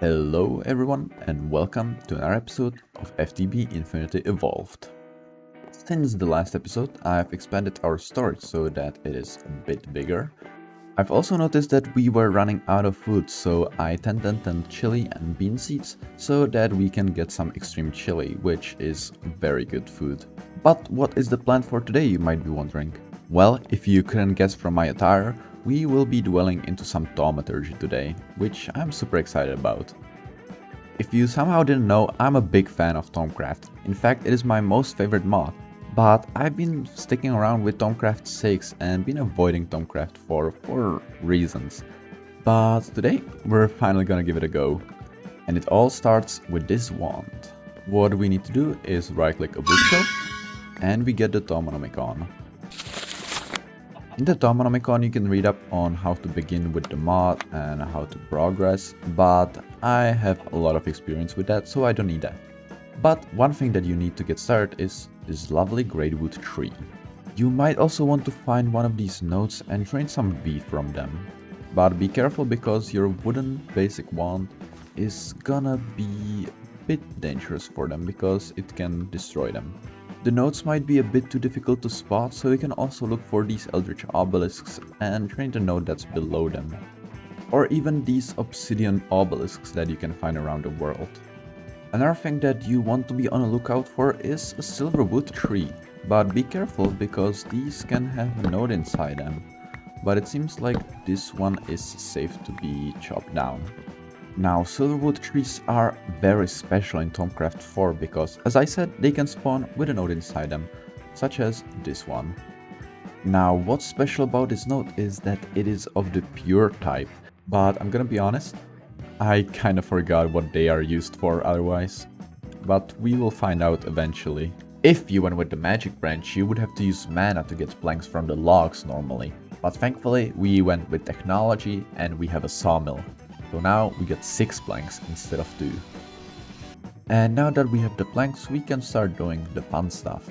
Hello everyone and welcome to another episode of FTB Infinity Evolved. Since the last episode, I've expanded our storage so that it is a bit bigger. I've also noticed that we were running out of food, so I tented chili and bean seeds so that we can get some extreme chili, which is very good food. But what is the plan for today, you might be wondering? Well, if you couldn't guess from my attire, we will be dwelling into some thaumaturgy today, which I'm super excited about. If you somehow didn't know, I'm a big fan of Thaumcraft. In fact, it is my most favorite mod. But I've been sticking around with Thaumcraft's sakes and been avoiding Thaumcraft for reasons. But today, we're finally gonna give it a go. And it all starts with this wand. What we need to do is right-click a bookshelf, and we get the Thaumonomicon. In the Thaumonomicon you can read up on how to begin with the mod and how to progress, but I have a lot of experience with that, so I don't need that. But one thing that you need to get started is this lovely greatwood tree. You might also want to find one of these notes and train some V from them. But be careful because your wooden basic wand is gonna be a bit dangerous for them because it can destroy them. The notes might be a bit too difficult to spot, so you can also look for these eldritch obelisks and train the node that's below them. Or even these obsidian obelisks that you can find around the world. Another thing that you want to be on the lookout for is a silverwood tree, but be careful because these can have a node inside them. But it seems like this one is safe to be chopped down. Now, silverwood trees are very special in Thaumcraft 4 because, as I said, they can spawn with a node inside them, such as this one. Now, what's special about this node is that it is of the pure type, but I'm gonna be honest, I kinda forgot what they are used for otherwise. But we will find out eventually. If you went with the magic branch, you would have to use mana to get planks from the logs normally. But thankfully, we went with technology and we have a sawmill. So now we get 6 planks instead of 2. And now that we have the planks, we can start doing the fun stuff.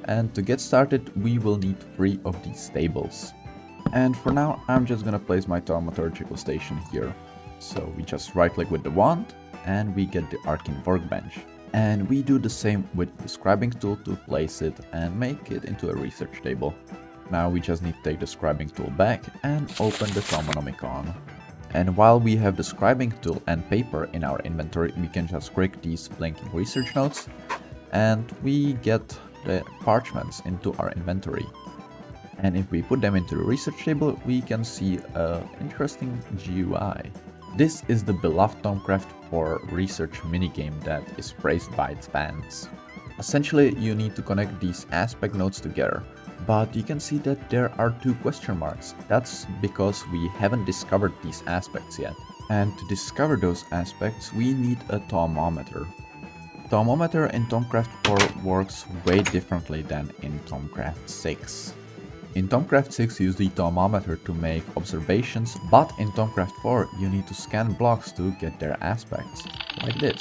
And to get started, we will need 3 of these tables. And for now, I'm just gonna place my thaumaturgical station here. So we just right click with the wand and we get the arcane workbench. And we do the same with the scribing tool to place it and make it into a research table. Now we just need to take the scribing tool back and open the Thaumonomicon. And while we have the scribing tool and paper in our inventory, we can just click these blinking research notes and we get the parchments into our inventory. And if we put them into the research table, we can see an interesting GUI. This is the beloved Thaumcraft 4 research minigame that is praised by its fans. Essentially, you need to connect these aspect nodes together. But you can see that there are 2 question marks. That's because we haven't discovered these aspects yet. And to discover those aspects, we need a thaumometer. Thaumometer in Thaumcraft 4 works way differently than in Thaumcraft 6. In Thaumcraft 6 you use the thaumometer to make observations, but in Thaumcraft 4 you need to scan blocks to get their aspects, like this.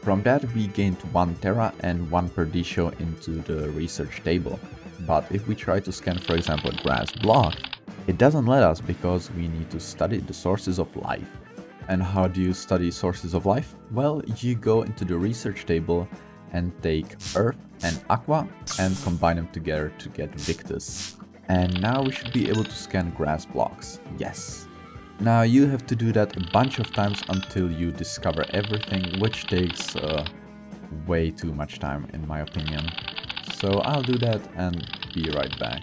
From that we gained 1 Terra and 1 Perdicio into the research table. But if we try to scan, for example, a grass block, it doesn't let us because we need to study the sources of life. And how do you study sources of life? Well, you go into the research table and take Earth and Aqua and combine them together to get Victus. And now we should be able to scan grass blocks. Yes. Now you have to do that a bunch of times until you discover everything, which takes way too much time in my opinion. So I'll do that and be right back.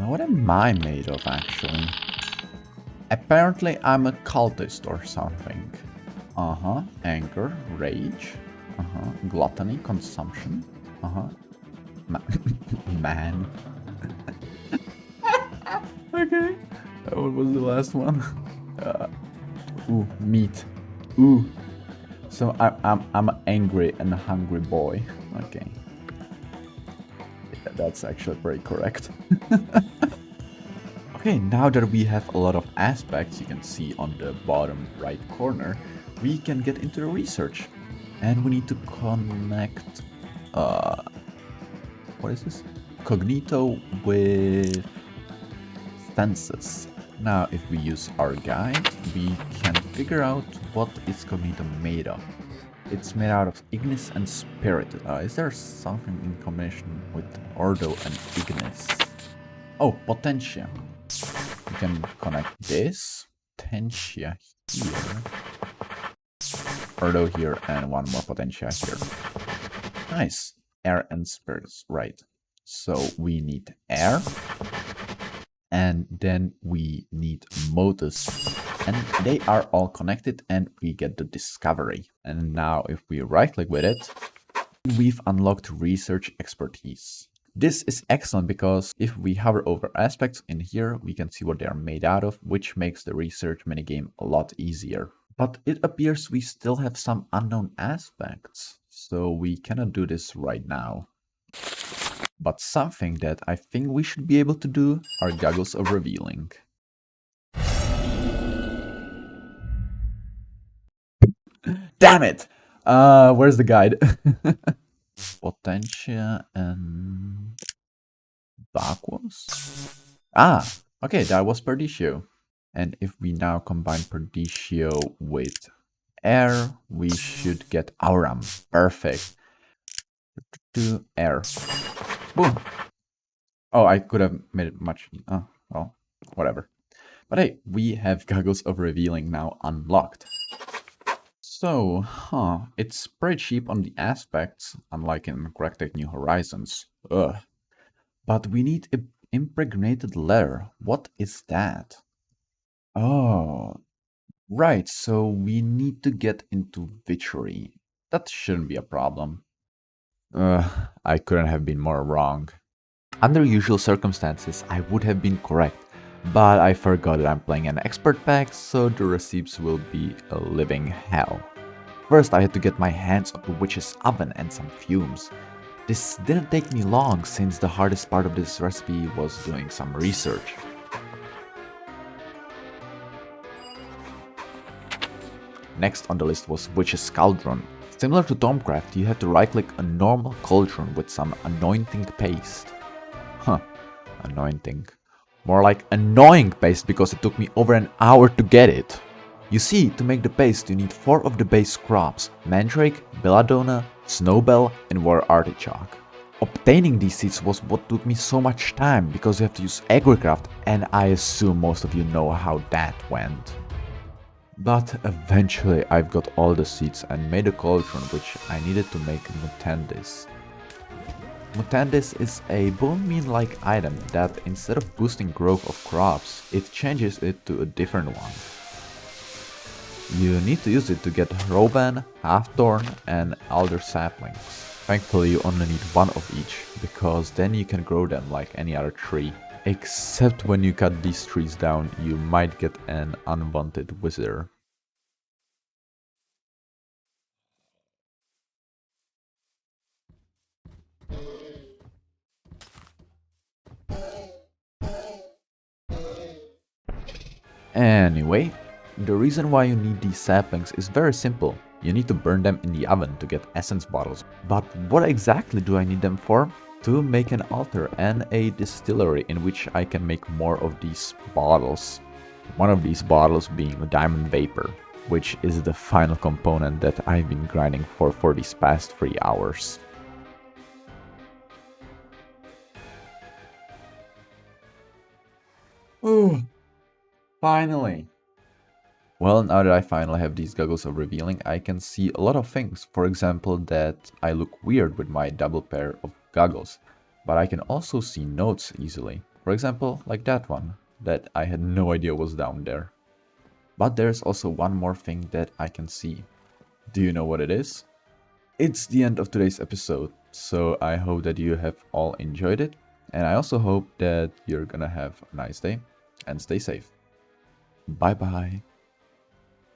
What am I made of actually? Apparently I'm a cultist or something. Anger, rage, gluttony, consumption. Man. Okay. What was the last one? Meat. So I'm an angry and hungry boy. Okay. Yeah, that's actually pretty correct. Okay, now that we have a lot of aspects, you can see on the bottom right corner, we can get into the research. And we need to connect what is this? cognito with senses. Now, if we use our guide, we can figure out what is cognito made of. It's made out of ignis and spirit. Is there something in combination with ordo and ignis? Oh, potentia. We can connect this potentia here, ordo here, and one more potentia here. Nice. Air and spirits, right. So we need air, and then we need modus, and they are all connected, and we get the discovery. And now if we right click with it, we've unlocked research expertise. This is excellent because if we hover over aspects in here, we can see what they are made out of, which makes the research minigame a lot easier. But it appears we still have some unknown aspects, so we cannot do this right now. But something that I think we should be able to do are goggles of revealing. Damn it! Where's the guide? Potentia and Vacuous? Ah, okay, that was Perditio. And if we now combine Perditio with air, we should get Auram. Perfect. To air. Boom. Oh, I could have made it much... Oh, well, whatever. But hey, we have Goggles of Revealing now unlocked. So, it's pretty cheap on the aspects, unlike in Galactic New Horizons. Ugh. But we need an impregnated letter. What is that? Oh, right, so we need to get into Witchery. That shouldn't be a problem. I couldn't have been more wrong. Under usual circumstances, I would have been correct, but I forgot that I'm playing an expert pack, so the recipes will be a living hell. First, I had to get my hands on the witch's oven and some fumes. This didn't take me long, since the hardest part of this recipe was doing some research. Next on the list was Witch's Cauldron. Similar to Thaumcraft, you have to right-click a normal cauldron with some anointing paste. Anointing. More like annoying paste, because it took me over an hour to get it. You see, to make the paste you need 4 of the base crops: Mandrake, Belladonna, Snowbell and War Artichoke. Obtaining these seeds was what took me so much time, because you have to use Agricraft, and I assume most of you know how that went. But eventually I've got all the seeds and made a cauldron which I needed to make Mutandis. Mutandis is a bone meal-like item that instead of boosting growth of crops, it changes it to a different one. You need to use it to get Roban, Halfthorn and Alder saplings. Thankfully you only need 1 of each, because then you can grow them like any other tree. Except when you cut these trees down, you might get an unwanted wither. Anyway, the reason why you need these saplings is very simple. You need to burn them in the oven to get essence bottles. But what exactly do I need them for? To make an altar and a distillery in which I can make more of these bottles. One of these bottles being diamond vapor, which is the final component that I've been grinding for these past 3 hours. Ooh, finally! Well, now that I finally have these goggles of revealing, I can see a lot of things. For example, that I look weird with my double pair of goggles. But I can also see notes easily. For example, like that one, that I had no idea was down there. But there's also one more thing that I can see. Do you know what it is? It's the end of today's episode, so I hope that you have all enjoyed it. And I also hope that you're gonna have a nice day and stay safe. Bye bye.